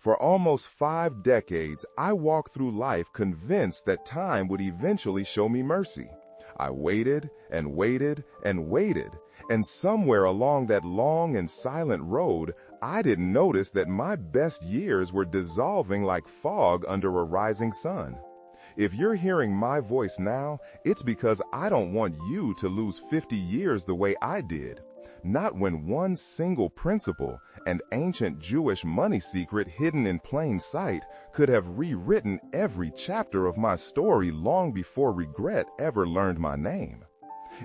For almost 5 decades, I walked through life convinced that time would eventually show me mercy. I waited and waited and waited, and somewhere along that long and silent road, I didn't notice that my best years were dissolving like fog under a rising sun. If you're hearing my voice now, it's because I don't want you to lose 50 years the way I did. Not when one single principle, an ancient Jewish money secret hidden in plain sight, could have rewritten every chapter of my story long before regret ever learned my name.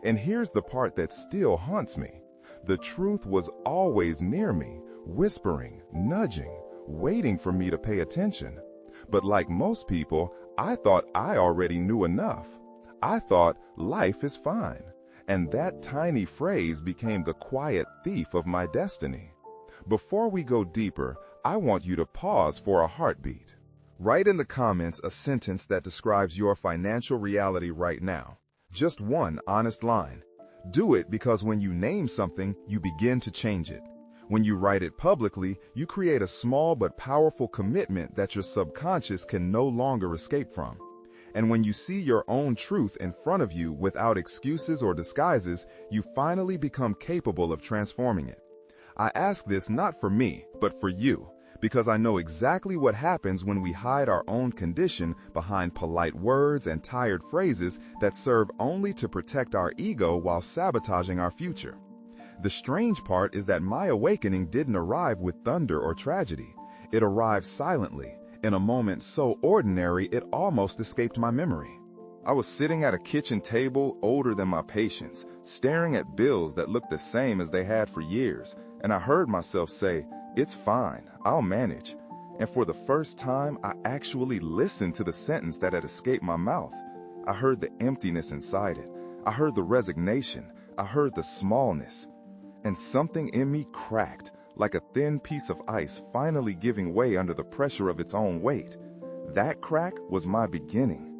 And here's the part that still haunts me. The truth was always near me, whispering, nudging, waiting for me to pay attention. But like most people, I thought I already knew enough. I thought life is fine. And that tiny phrase became the quiet thief of my destiny. Before we go deeper, I want you to pause for a heartbeat. Write in the comments a sentence that describes your financial reality right now. Just one honest line. Do it because when you name something, you begin to change it. When you write it publicly, you create a small but powerful commitment that your subconscious can no longer escape from. And when you see your own truth in front of you without excuses or disguises, you finally become capable of transforming it. I ask this not for me, but for you, because I know exactly what happens when we hide our own condition behind polite words and tired phrases that serve only to protect our ego while sabotaging our future. The strange part is that my awakening didn't arrive with thunder or tragedy. It arrived silently, in a moment so ordinary it almost escaped my memory. I was sitting at a kitchen table older than my patience, staring at bills that looked the same as they had for years, and I heard myself say, "It's fine, I'll manage." And for the first time, I actually listened to the sentence that had escaped my mouth. I heard the emptiness inside it. I heard the resignation. I heard the smallness. And something in me cracked, like a thin piece of ice finally giving way under the pressure of its own weight. That crack was my beginning.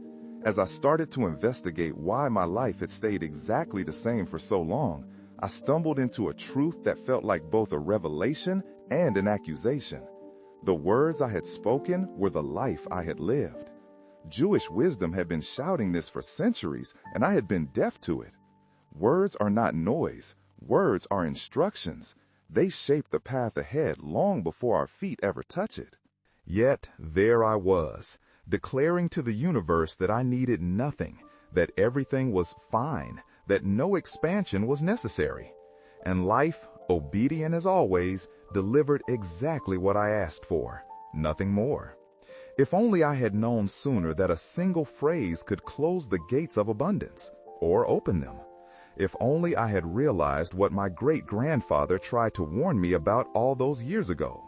As I started to investigate why my life had stayed exactly the same for so long, I stumbled into a truth that felt like both a revelation and an accusation. The words I had spoken were the life I had lived. Jewish wisdom had been shouting this for centuries, and I had been deaf to it. Words are not noise. Words are instructions. They shape the path ahead long before our feet ever touch it. Yet there I was, declaring to the universe that I needed nothing, that everything was fine, that no expansion was necessary. And life, obedient as always, delivered exactly what I asked for, nothing more. If only I had known sooner that a single phrase could close the gates of abundance, or open them. If only I had realized what my great-grandfather tried to warn me about all those years ago.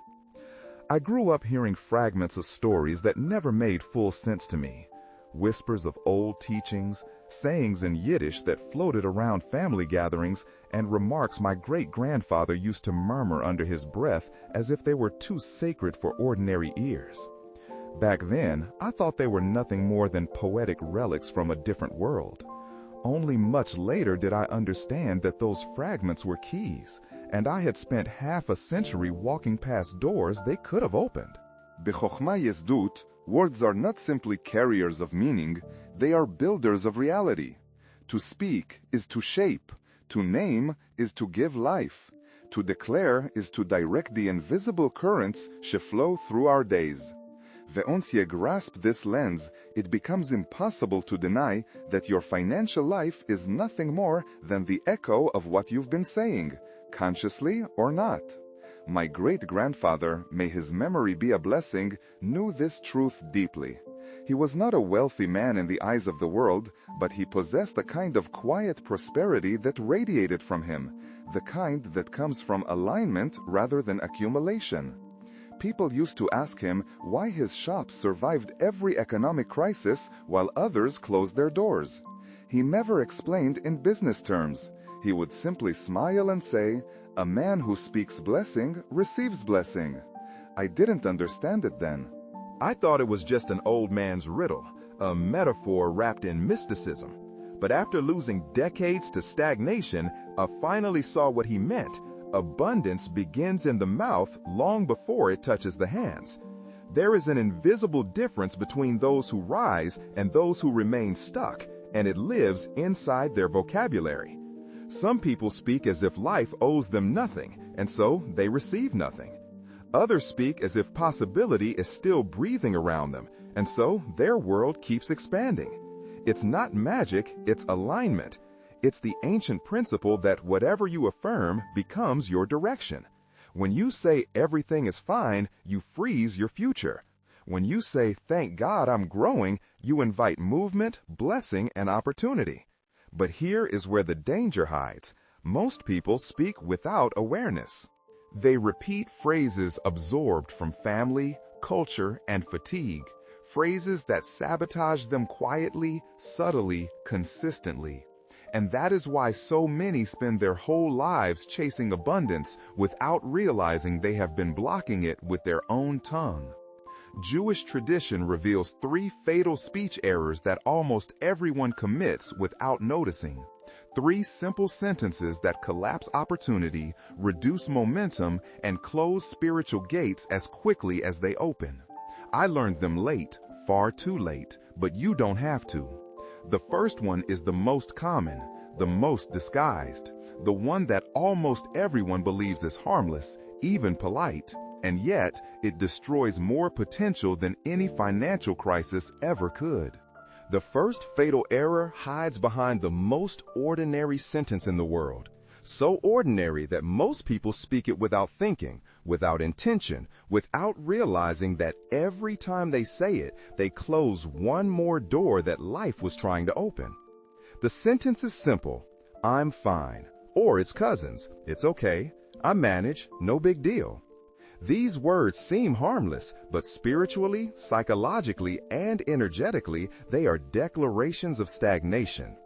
I grew up hearing fragments of stories that never made full sense to me. Whispers of old teachings, sayings in Yiddish that floated around family gatherings, and remarks my great-grandfather used to murmur under his breath as if they were too sacred for ordinary ears. Back then, I thought they were nothing more than poetic relics from a different world. Only much later did I understand that those fragments were keys, and I had spent half a century walking past doors they could have opened. B'chokhma Yezdut, words are not simply carriers of meaning, they are builders of reality. To speak is to shape, to name is to give life, to declare is to direct the invisible currents that flow through our days. Once you grasp this lens, it becomes impossible to deny that your financial life is nothing more than the echo of what you've been saying, consciously or not. My great-grandfather, may his memory be a blessing, knew this truth deeply. He was not a wealthy man in the eyes of the world, but he possessed a kind of quiet prosperity that radiated from him, the kind that comes from alignment rather than accumulation. People used to ask him why his shop survived every economic crisis while others closed their doors. He never explained in business terms. He would simply smile and say, "A man who speaks blessing receives blessing." I didn't understand it then. I thought it was just an old man's riddle, a metaphor wrapped in mysticism. But after losing decades to stagnation, I finally saw what he meant. Abundance begins in the mouth long before it touches the hands. There is an invisible difference between those who rise and those who remain stuck, and it lives inside their vocabulary. Some people speak as if life owes them nothing, and so they receive nothing. Others speak as if possibility is still breathing around them, and so their world keeps expanding. It's not magic, it's alignment. It's the ancient principle that whatever you affirm becomes your direction. When you say everything is fine, you freeze your future. When you say, thank God I'm growing, you invite movement, blessing, and opportunity. But here is where the danger hides. Most people speak without awareness. They repeat phrases absorbed from family, culture, and fatigue. Phrases that sabotage them quietly, subtly, consistently. And that is why so many spend their whole lives chasing abundance without realizing they have been blocking it with their own tongue. Jewish tradition reveals 3 fatal speech errors that almost everyone commits without noticing. 3 simple sentences that collapse opportunity, reduce momentum, and close spiritual gates as quickly as they open. I learned them late, far too late, but you don't have to. The first one is the most common, the most disguised, the one that almost everyone believes is harmless, even polite, and yet it destroys more potential than any financial crisis ever could. The first fatal error hides behind the most ordinary sentence in the world. So ordinary that most people speak it without thinking, without intention, without realizing that every time they say it, they close one more door that life was trying to open. The sentence is simple, I'm fine, or its cousins, it's okay, I manage, no big deal. These words seem harmless, but spiritually, psychologically, and energetically, they are declarations of stagnation.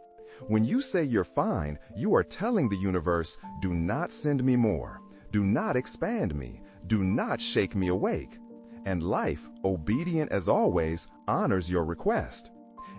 When you say you're fine, you are telling the universe, do not send me more. Do not expand me. Do not shake me awake. And life, obedient as always, honors your request.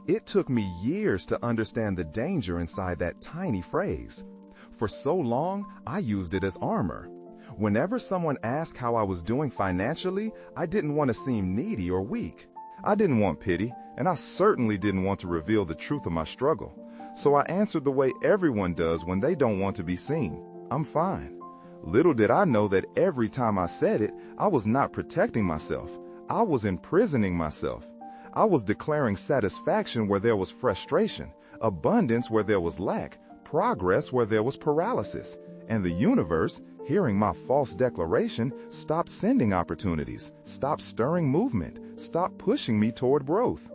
It took me years to understand the danger inside that tiny phrase. For so long, I used it as armor. Whenever someone asked how I was doing financially, I didn't want to seem needy or weak. I didn't want pity, and I certainly didn't want to reveal the truth of my struggle. So I answered the way everyone does when they don't want to be seen. I'm fine. Little did I know that every time I said it, I was not protecting myself. I was imprisoning myself. I was declaring satisfaction where there was frustration, abundance where there was lack, progress where there was paralysis. And the universe, hearing my false declaration, stopped sending opportunities, stopped stirring movement, stopped pushing me toward growth.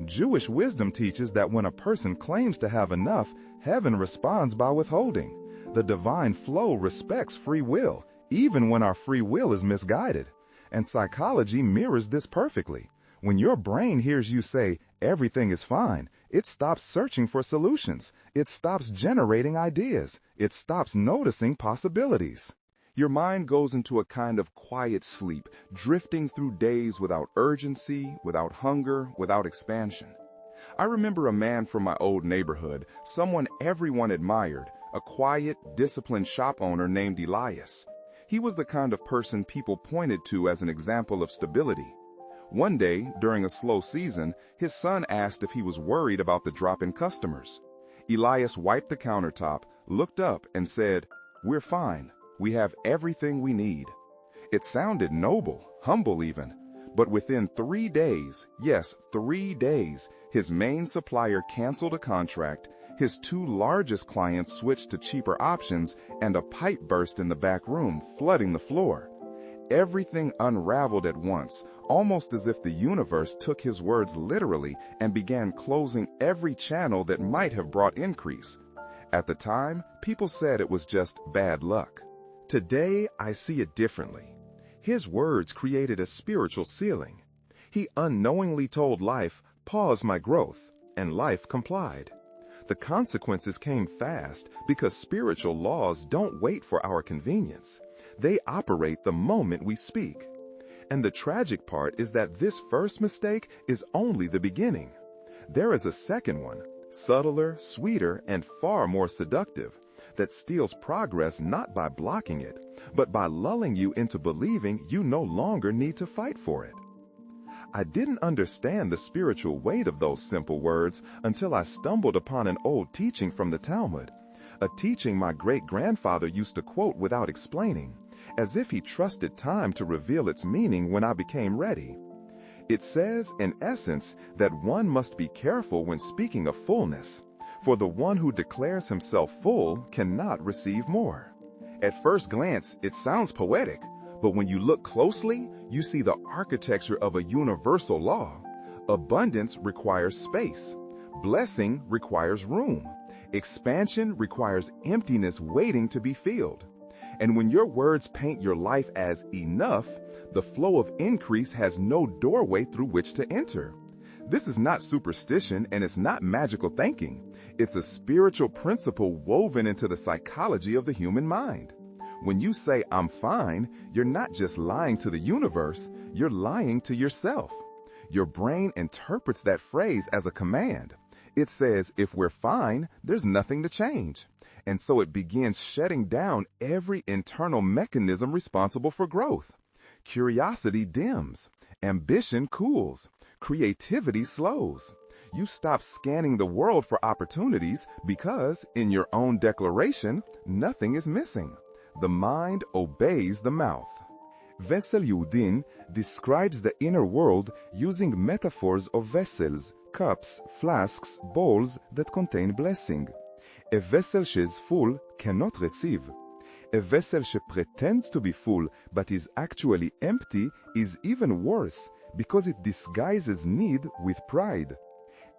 Jewish wisdom teaches that when a person claims to have enough, heaven responds by withholding. The divine flow respects free will, even when our free will is misguided. And psychology mirrors this perfectly. When your brain hears you say, everything is fine, it stops searching for solutions. It stops generating ideas. It stops noticing possibilities. Your mind goes into a kind of quiet sleep, drifting through days without urgency, without hunger, without expansion. I remember a man from my old neighborhood, someone everyone admired, a quiet, disciplined shop owner named Elias. He was the kind of person people pointed to as an example of stability. One day, during a slow season, his son asked if he was worried about the drop in customers. Elias wiped the countertop, looked up, and said, "We're fine. We have everything we need." It sounded noble, humble even. But within 3 days, yes, 3 days, his main supplier canceled a contract, his 2 largest clients switched to cheaper options, and a pipe burst in the back room, flooding the floor. Everything unraveled at once, almost as if the universe took his words literally and began closing every channel that might have brought increase. At the time, people said it was just bad luck. Today, I see it differently. His words created a spiritual ceiling. He unknowingly told life, "Pause my growth," and life complied. The consequences came fast because spiritual laws don't wait for our convenience. They operate the moment we speak. And the tragic part is that this first mistake is only the beginning. There is a second one, subtler, sweeter, and far more seductive, that steals progress not by blocking it, but by lulling you into believing you no longer need to fight for it. I didn't understand the spiritual weight of those simple words until I stumbled upon an old teaching from the Talmud, a teaching my great-grandfather used to quote without explaining, as if he trusted time to reveal its meaning when I became ready. It says, in essence, that one must be careful when speaking of fullness, for the one who declares himself full cannot receive more. At first glance, it sounds poetic, but when you look closely, you see the architecture of a universal law. Abundance requires space. Blessing requires room. Expansion requires emptiness waiting to be filled. And when your words paint your life as enough, the flow of increase has no doorway through which to enter. This is not superstition and it's not magical thinking. It's a spiritual principle woven into the psychology of the human mind. When you say, "I'm fine," you're not just lying to the universe, you're lying to yourself. Your brain interprets that phrase as a command. It says, if we're fine, there's nothing to change. And so it begins shutting down every internal mechanism responsible for growth. Curiosity dims. Ambition cools. Creativity slows. You stop scanning the world for opportunities because, in your own declaration, nothing is missing. The mind obeys the mouth. Vessel Yehudin describes the inner world using metaphors of vessels, cups, flasks, bowls that contain blessing. A vessel she is full cannot receive. A vessel she pretends to be full but is actually empty is even worse because it disguises need with pride.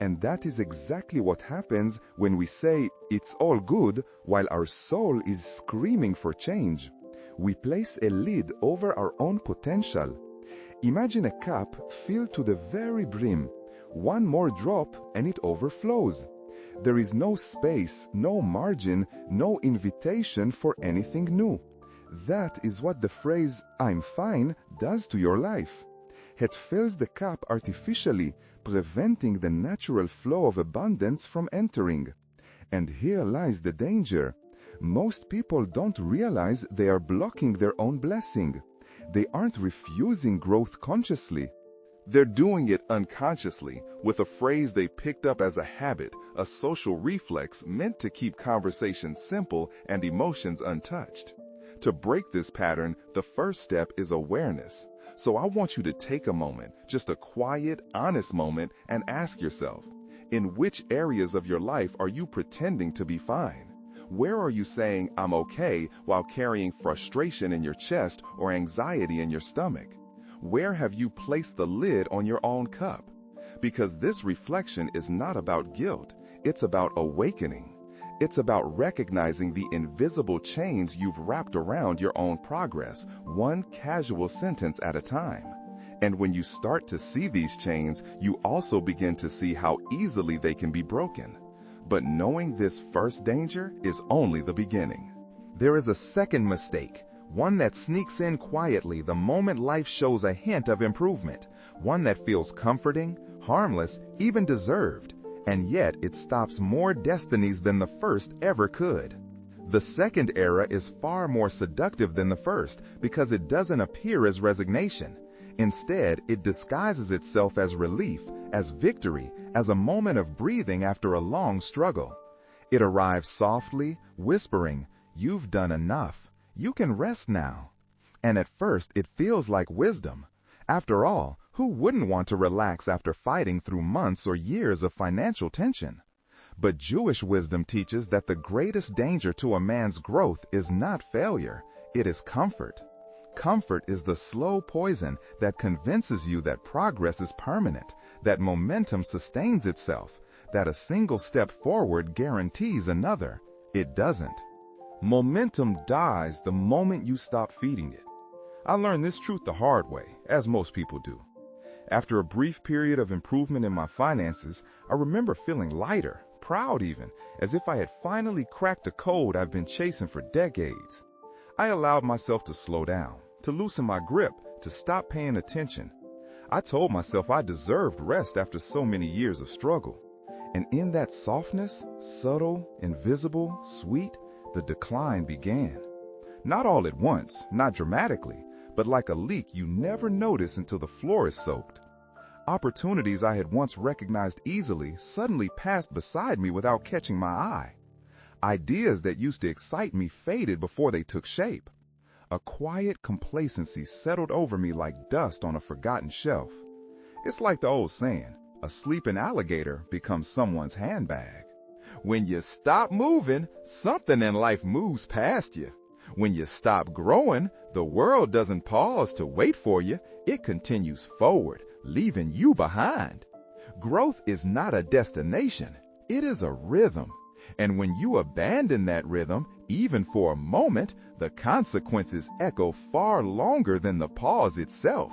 And that is exactly what happens when we say it's all good while our soul is screaming for change. We place a lid over our own potential. Imagine a cup filled to the very brim. One more drop and it overflows. There is no space, no margin, no invitation for anything new. That is what the phrase, "I'm fine," does to your life. It fills the cup artificially, preventing the natural flow of abundance from entering. And here lies the danger. Most people don't realize they are blocking their own blessing. They aren't refusing growth consciously. They're doing it unconsciously, with a phrase they picked up as a habit, a social reflex meant to keep conversations simple and emotions untouched. To break this pattern, the first step is awareness. So I want you to take a moment, just a quiet, honest moment, and ask yourself, in which areas of your life are you pretending to be fine? Where are you saying, "I'm okay," while carrying frustration in your chest or anxiety in your stomach? Where have you placed the lid on your own cup? Because this reflection is not about guilt, it's about awakening. It's about recognizing the invisible chains you've wrapped around your own progress, one casual sentence at a time. And when you start to see these chains, you also begin to see how easily they can be broken. But knowing this first danger is only the beginning. There is a second mistake, one that sneaks in quietly the moment life shows a hint of improvement, one that feels comforting, harmless, even deserved. And yet it stops more destinies than the first ever could. The second era is far more seductive than the first because it doesn't appear as resignation. Instead, it disguises itself as relief, as victory, as a moment of breathing after a long struggle. It arrives softly, whispering, "You've done enough. You can rest now." And at first, it feels like wisdom. After all, who wouldn't want to relax after fighting through months or years of financial tension? But Jewish wisdom teaches that the greatest danger to a man's growth is not failure, it is comfort. Comfort is the slow poison that convinces you that progress is permanent, that momentum sustains itself, that a single step forward guarantees another. It doesn't. Momentum dies the moment you stop feeding it. I learned this truth the hard way, as most people do. After a brief period of improvement in my finances, I remember feeling lighter, proud even, as if I had finally cracked a code I've been chasing for decades. I allowed myself to slow down, to loosen my grip, to stop paying attention. I told myself I deserved rest after so many years of struggle. And in that softness, subtle, invisible, sweet, the decline began. Not all at once, not dramatically, but like a leak you never notice until the floor is soaked. Opportunities I had once recognized easily suddenly passed beside me without catching my eye. Ideas that used to excite me faded before they took shape. A quiet complacency settled over me like dust on a forgotten shelf. It's like the old saying, a sleeping alligator becomes someone's handbag. When you stop moving, something in life moves past you. When you stop growing, the world doesn't pause to wait for you. It continues forward, leaving you behind. Growth is not a destination. It is a rhythm. And when you abandon that rhythm, even for a moment, the consequences echo far longer than the pause itself.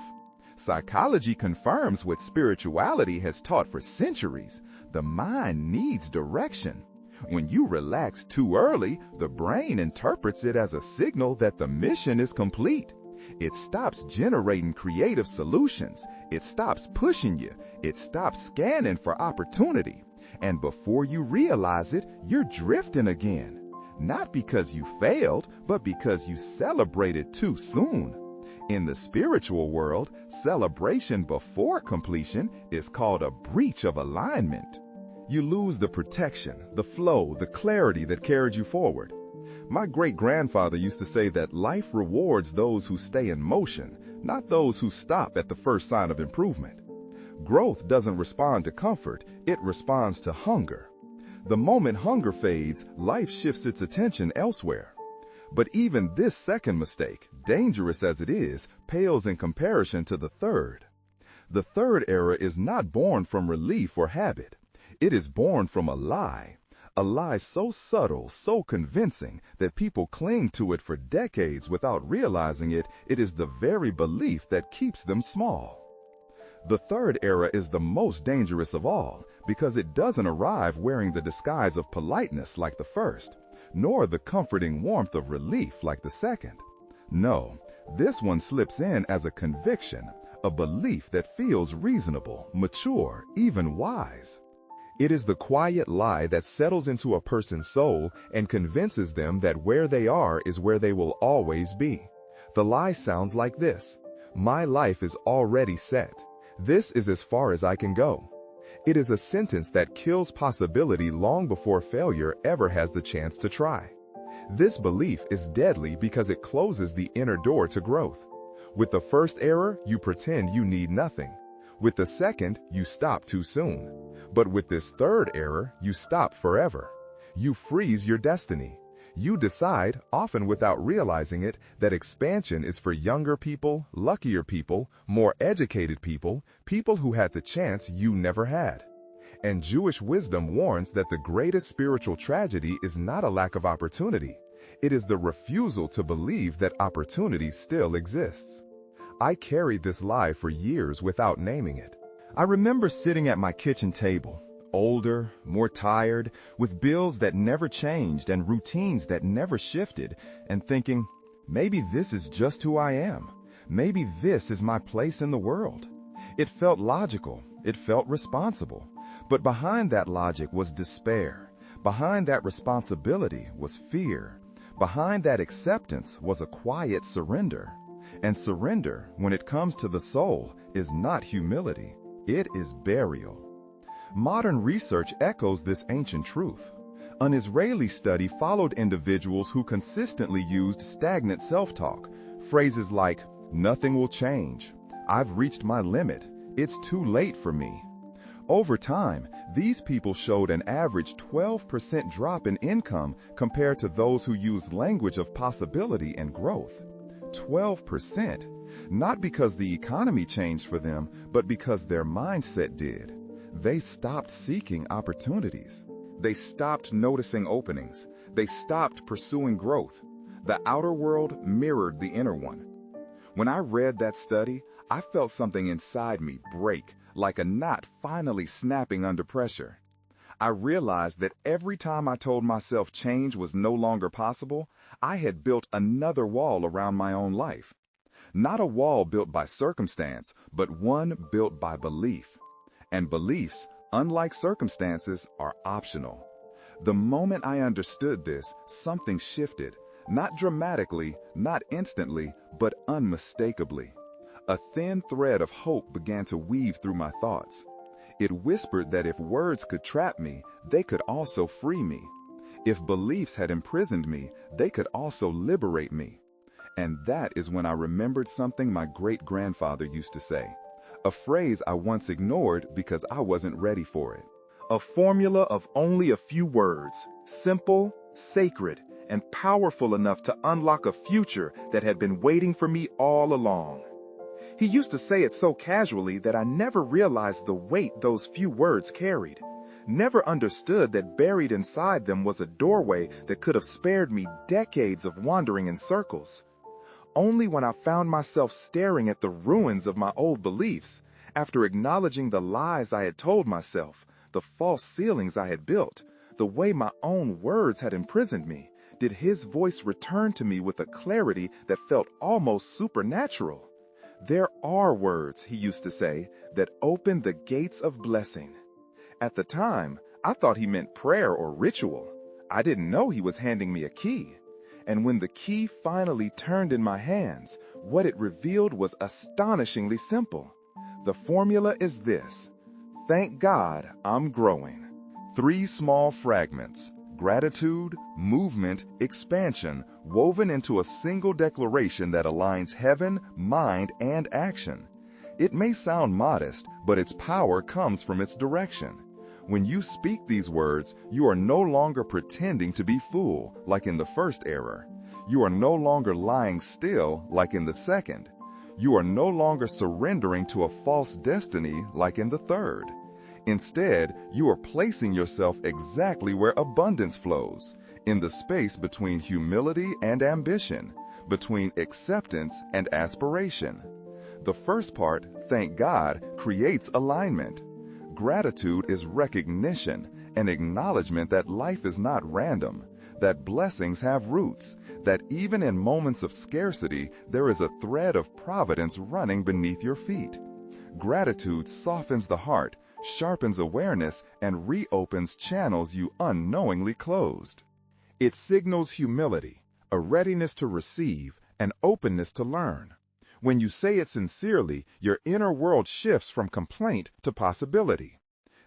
Psychology confirms what spirituality has taught for centuries. The mind needs direction. When you relax too early, the brain interprets it as a signal that the mission is complete. It stops generating creative solutions. It stops pushing you. It stops scanning for opportunity. And before you realize it, you're drifting again. Not because you failed, but because you celebrated too soon. In the spiritual world, celebration before completion is called a breach of alignment. You lose the protection, the flow, the clarity that carried you forward. My great-grandfather used to say that life rewards those who stay in motion, not those who stop at the first sign of improvement. Growth doesn't respond to comfort, it responds to hunger. The moment hunger fades, life shifts its attention elsewhere. But even this second mistake, dangerous as it is, pales in comparison to the third. The third error is not born from relief or habit. It is born from a lie so subtle, so convincing, that people cling to it for decades without realizing it is the very belief that keeps them small. The third error is the most dangerous of all, because it doesn't arrive wearing the disguise of politeness like the first, nor the comforting warmth of relief like the second. No, this one slips in as a conviction, a belief that feels reasonable, mature, even wise. It is the quiet lie that settles into a person's soul and convinces them that where they are is where they will always be. The lie sounds like this: my life is already set. This is as far as I can go. It is a sentence that kills possibility long before failure ever has the chance to try. This belief is deadly because it closes the inner door to growth. With the first error, you pretend you need nothing. With the second, you stop too soon. But with this third error, you stop forever. You freeze your destiny. You decide, often without realizing it, that expansion is for younger people, luckier people, more educated people, people who had the chance you never had. And Jewish wisdom warns that the greatest spiritual tragedy is not a lack of opportunity. It is the refusal to believe that opportunity still exists. I carried this lie for years without naming it. I remember sitting at my kitchen table, older, more tired, with bills that never changed and routines that never shifted, and thinking, maybe this is just who I am. Maybe this is my place in the world. It felt logical. It felt responsible. But behind that logic was despair. Behind that responsibility was fear. Behind that acceptance was a quiet surrender. And surrender, when it comes to the soul, is not humility. It is burial. Modern research echoes this ancient truth. An Israeli study followed individuals who consistently used stagnant self-talk, phrases like, "Nothing will change," "I've reached my limit," "It's too late for me." Over time, these people showed an average 12% drop in income compared to those who used language of possibility and growth. 12%. Not because the economy changed for them, but because their mindset did. They stopped seeking opportunities. They stopped noticing openings. They stopped pursuing growth. The outer world mirrored the inner one. When I read that study, I felt something inside me break, like a knot finally snapping under pressure. I realized that every time I told myself change was no longer possible, I had built another wall around my own life. Not a wall built by circumstance, but one built by belief. And beliefs, unlike circumstances, are optional. The moment I understood this, something shifted, not dramatically, not instantly, but unmistakably. A thin thread of hope began to weave through my thoughts. It whispered that if words could trap me, they could also free me. If beliefs had imprisoned me, they could also liberate me. And that is when I remembered something my great-grandfather used to say, a phrase I once ignored because I wasn't ready for it. A formula of only a few words, simple, sacred, and powerful enough to unlock a future that had been waiting for me all along. He used to say it so casually that I never realized the weight those few words carried. Never understood that buried inside them was a doorway that could have spared me decades of wandering in circles. Only when I found myself staring at the ruins of my old beliefs, after acknowledging the lies I had told myself, the false ceilings I had built, the way my own words had imprisoned me, did his voice return to me with a clarity that felt almost supernatural. There are words, he used to say, that open the gates of blessing. At the time, I thought he meant prayer or ritual. I didn't know he was handing me a key. And when the key finally turned in my hands, what it revealed was astonishingly simple. The formula is this: thank God I'm growing. 3 small fragments: gratitude, movement, expansion, woven into a single declaration that aligns heaven, mind, and action. It may sound modest, but its power comes from its direction. When you speak these words, you are no longer pretending to be full, like in the first error. You are no longer lying still, like in the second. You are no longer surrendering to a false destiny, like in the third. Instead, you are placing yourself exactly where abundance flows, in the space between humility and ambition, between acceptance and aspiration. The first part, thank God, creates alignment. Gratitude is recognition, an acknowledgement that life is not random, that blessings have roots, that even in moments of scarcity, there is a thread of providence running beneath your feet. Gratitude softens the heart, sharpens awareness, and reopens channels you unknowingly closed. It signals humility, a readiness to receive, an openness to learn. When you say it sincerely, your inner world shifts from complaint to possibility.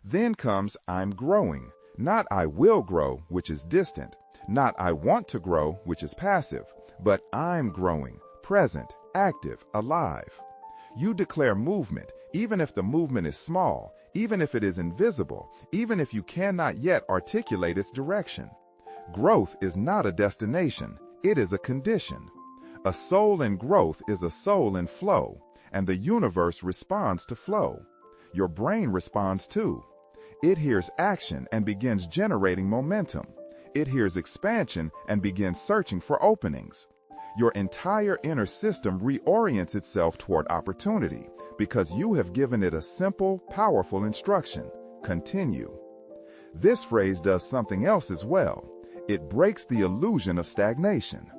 Then comes I'm growing, not I will grow, which is distant, not I want to grow, which is passive, but I'm growing, present, active, alive. You declare movement, even if the movement is small, even if it is invisible, even if you cannot yet articulate its direction. Growth is not a destination, it is a condition. A soul in growth is a soul in flow, and the universe responds to flow. Your brain responds too. It hears action and begins generating momentum. It hears expansion and begins searching for openings. Your entire inner system reorients itself toward opportunity because you have given it a simple, powerful instruction: continue. This phrase does something else as well. It breaks the illusion of stagnation.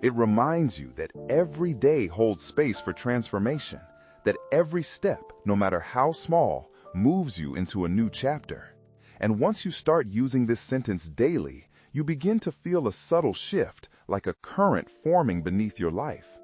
It reminds you that every day holds space for transformation, that every step, no matter how small, moves you into a new chapter. And once you start using this sentence daily, you begin to feel a subtle shift, like a current forming beneath your life.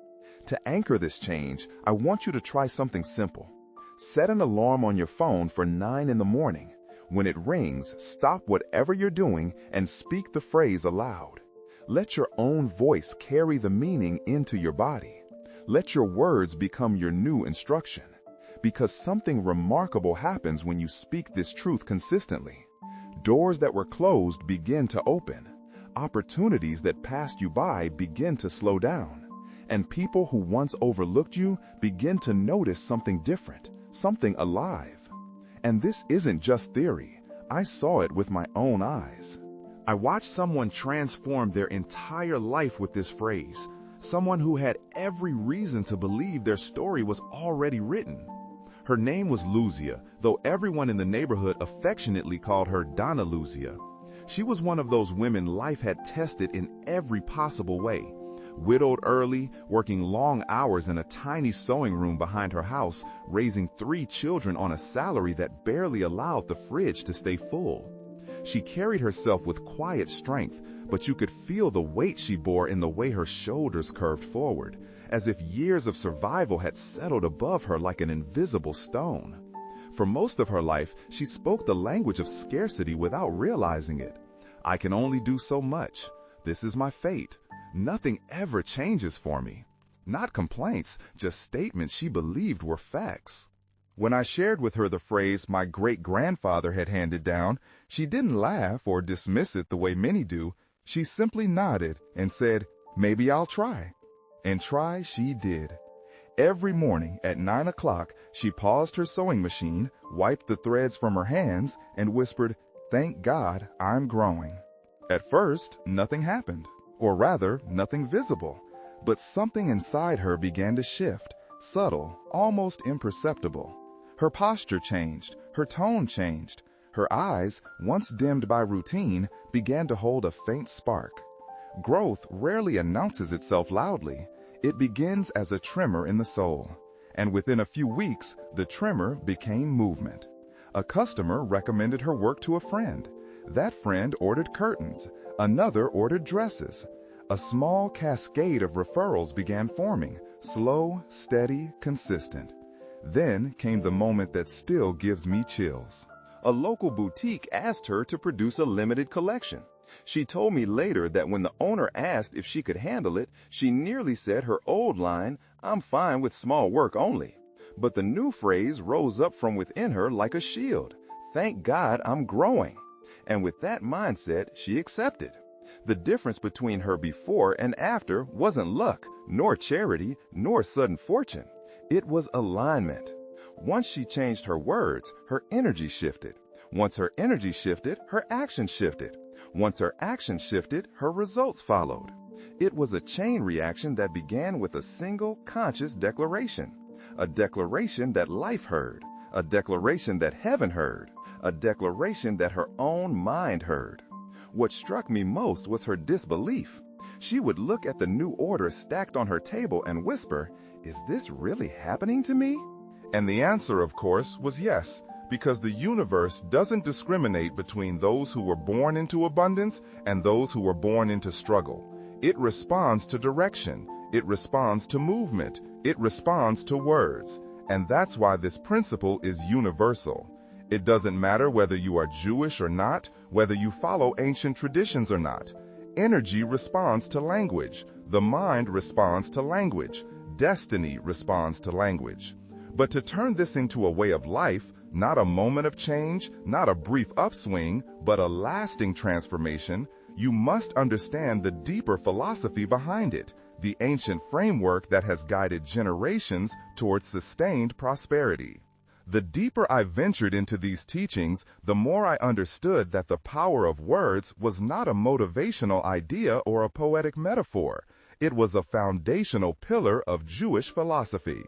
To anchor this change, I want you to try something simple. Set an alarm on your phone for 9 in the morning. When it rings, stop whatever you're doing and speak the phrase aloud. Let your own voice carry the meaning into your body. Let your words become your new instruction. Because something remarkable happens when you speak this truth consistently. Doors that were closed begin to open. Opportunities that passed you by begin to slow down. And people who once overlooked you begin to notice something different, something alive. And this isn't just theory. I saw it with my own eyes. I watched someone transform their entire life with this phrase, someone who had every reason to believe their story was already written. Her name was Luzia, though everyone in the neighborhood affectionately called her Donna Luzia. She was one of those women life had tested in every possible way. Widowed early, working long hours in a tiny sewing room behind her house, raising 3 children on a salary that barely allowed the fridge to stay full. She carried herself with quiet strength, but you could feel the weight she bore in the way her shoulders curved forward, as if years of survival had settled above her like an invisible stone. For most of her life, she spoke the language of scarcity without realizing it. I can only do so much. This is my fate. Nothing ever changes for me. Not complaints, just statements she believed were facts. When I shared with her the phrase my great-grandfather had handed down, she didn't laugh or dismiss it the way many do. She simply nodded and said, "Maybe I'll try." And try she did. Every morning at 9 o'clock, she paused her sewing machine, wiped the threads from her hands, and whispered, "Thank God I'm growing." At first, nothing happened, or rather, nothing visible. But something inside her began to shift, subtle, almost imperceptible. Her posture changed, her tone changed. Her eyes, once dimmed by routine, began to hold a faint spark. Growth rarely announces itself loudly. It begins as a tremor in the soul. And within a few weeks, the tremor became movement. A customer recommended her work to a friend. That friend ordered curtains. Another ordered dresses. A small cascade of referrals began forming, slow, steady, consistent. Then came the moment that still gives me chills. A local boutique asked her to produce a limited collection. She told me later that when the owner asked if she could handle it, she nearly said her old line, "I'm fine with small work only." But the new phrase rose up from within her like a shield. "Thank God I'm growing." And with that mindset, she accepted. The difference between her before and after wasn't luck, nor charity, nor sudden fortune. It was alignment. Once she changed her words, her energy shifted. Once her energy shifted, her action shifted. Once her action shifted, her results followed. It was a chain reaction that began with a single conscious declaration. A declaration that life heard. A declaration that heaven heard. A declaration that her own mind heard. What struck me most was her disbelief. She would look at the new orders stacked on her table and whisper, "Is this really happening to me?" And the answer, of course, was yes, because the universe doesn't discriminate between those who were born into abundance and those who were born into struggle. It responds to direction. It responds to movement. It responds to words. And that's why this principle is universal. It doesn't matter whether you are Jewish or not, whether you follow ancient traditions or not. Energy responds to language. The mind responds to language. Destiny responds to language. But to turn this into a way of life, not a moment of change, not a brief upswing, but a lasting transformation, you must understand the deeper philosophy behind it, the ancient framework that has guided generations towards sustained prosperity. The deeper I ventured into these teachings, the more I understood that the power of words was not a motivational idea or a poetic metaphor. It was a foundational pillar of Jewish philosophy.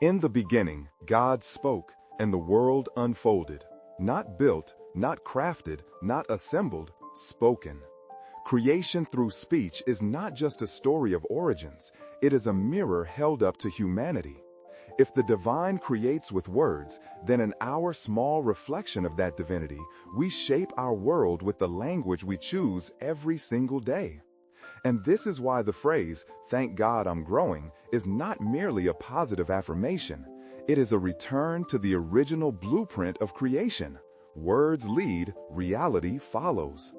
In the beginning, God spoke, and the world unfolded. Not built, not crafted, not assembled, spoken. Creation through speech is not just a story of origins. It is a mirror held up to humanity. If the divine creates with words, then in our small reflection of that divinity, we shape our world with the language we choose every single day. And this is why the phrase, "Thank God I'm growing," is not merely a positive affirmation. It is a return to the original blueprint of creation. Words lead, reality follows.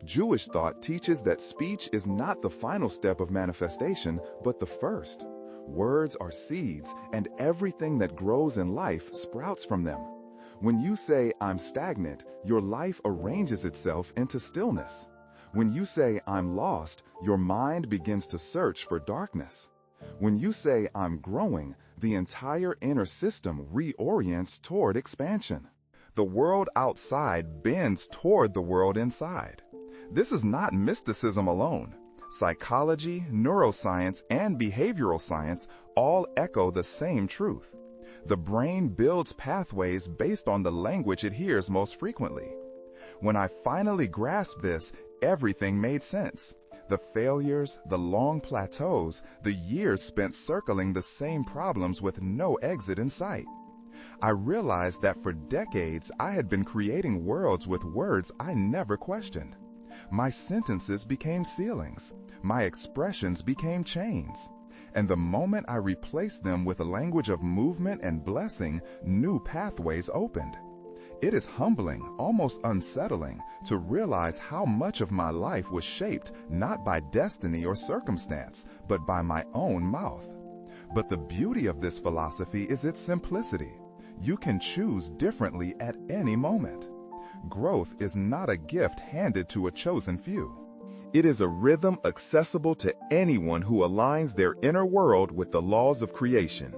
Jewish thought teaches that speech is not the final step of manifestation, but the first. Words are seeds, and everything that grows in life sprouts from them. When you say, "I'm stagnant," your life arranges itself into stillness. When you say, "I'm lost," your mind begins to search for darkness. When you say, "I'm growing," the entire inner system reorients toward expansion. The world outside bends toward the world inside. This is not mysticism alone. Psychology, neuroscience, and behavioral science all echo the same truth. The brain builds pathways based on the language it hears most frequently. When I finally grasped this, everything made sense. The failures, the long plateaus, the years spent circling the same problems with no exit in sight. I realized that for decades I had been creating worlds with words I never questioned. My sentences became ceilings. My expressions became chains. And the moment I replaced them with a language of movement and blessing, new pathways opened. It is humbling, almost unsettling, to realize how much of my life was shaped not by destiny or circumstance, but by my own mouth. But the beauty of this philosophy is its simplicity. You can choose differently at any moment. Growth is not a gift handed to a chosen few. It is a rhythm accessible to anyone who aligns their inner world with the laws of creation.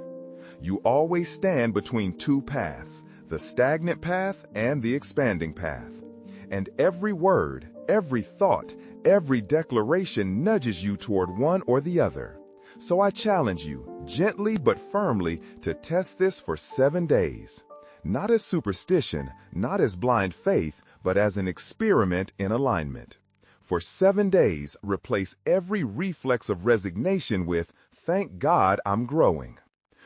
You always stand between two paths, the stagnant path and the expanding path. And every word, every thought, every declaration nudges you toward one or the other. So I challenge you, gently but firmly, to test this for 7 days. Not as superstition, not as blind faith, but as an experiment in alignment. For 7 days, replace every reflex of resignation with, "Thank God I'm growing."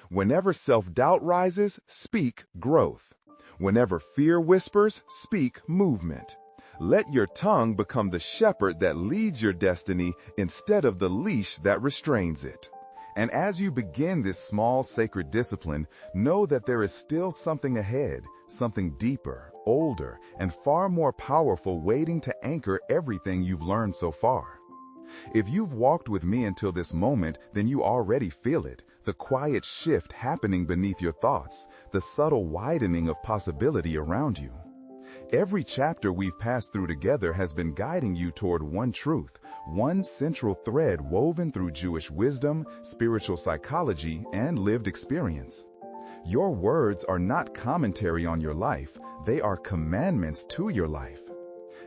Whenever self-doubt rises, speak growth. Whenever fear whispers, speak movement. Let your tongue become the shepherd that leads your destiny instead of the leash that restrains it. And as you begin this small sacred discipline, know that there is still something ahead, something deeper, older, and far more powerful waiting to anchor everything you've learned so far. If you've walked with me until this moment, then you already feel it, the quiet shift happening beneath your thoughts, the subtle widening of possibility around you. Every chapter we've passed through together has been guiding you toward one truth, one central thread woven through Jewish wisdom, spiritual psychology, and lived experience. Your words are not commentary on your life, they are commandments to your life.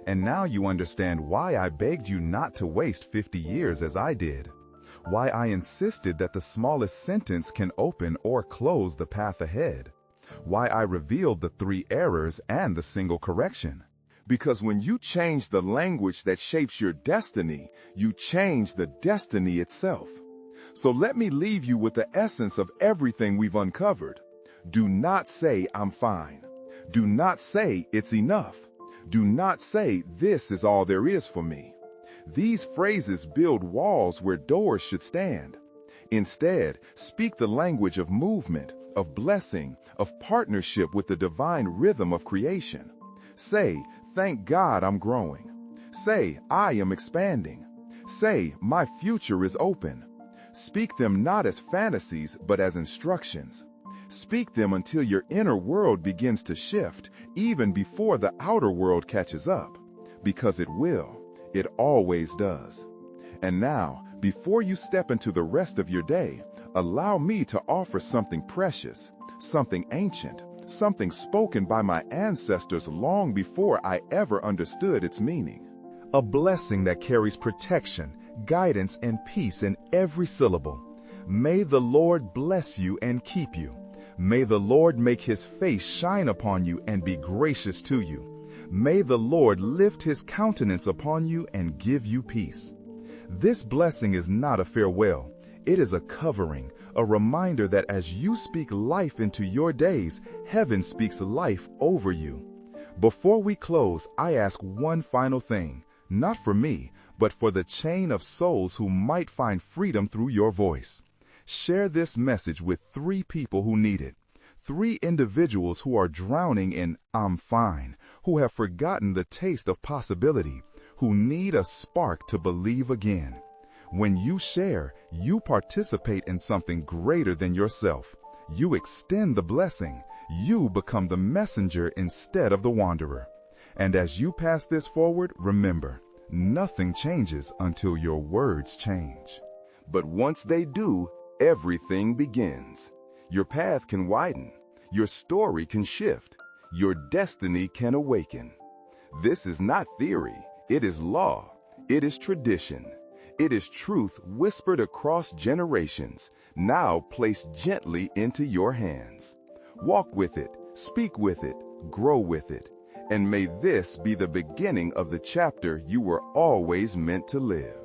And now you understand why I begged you not to waste 50 years as I did. Why I insisted that the smallest sentence can open or close the path ahead. Why I revealed the 3 errors and the single correction. Because when you change the language that shapes your destiny, you change the destiny itself. So let me leave you with the essence of everything we've uncovered. Do not say, "I'm fine." Do not say, "It's enough." Do not say, "This is all there is for me." These phrases build walls where doors should stand. Instead, speak the language of movement, of blessing, of partnership with the divine rhythm of creation. Say, "Thank God I'm growing." Say, "I am expanding." Say, "My future is open." Speak them not as fantasies, but as instructions. Speak them until your inner world begins to shift, even before the outer world catches up. Because it will. It always does. And now, before you step into the rest of your day, allow me to offer something precious, something ancient, something spoken by my ancestors long before I ever understood its meaning. A blessing that carries protection, guidance, and peace in every syllable. May the Lord bless you and keep you. May the Lord make his face shine upon you and be gracious to you. May the Lord lift his countenance upon you and give you peace. This blessing is not a farewell. It is a covering, a reminder that as you speak life into your days, heaven speaks life over you. Before we close, I ask one final thing, not for me, but for the chain of souls who might find freedom through your voice. Share this message with 3 people who need it. 3 individuals who are drowning in "I'm fine," who have forgotten the taste of possibility, who need a spark to believe again. When you share, you participate in something greater than yourself. You extend the blessing. You become the messenger instead of the wanderer. And as you pass this forward, remember, nothing changes until your words change. But once they do, everything begins. Your path can widen. Your story can shift. Your destiny can awaken. This is not theory. It is law. It is tradition. It is truth whispered across generations, now placed gently into your hands. Walk with it, speak with it, grow with it, and may this be the beginning of the chapter you were always meant to live.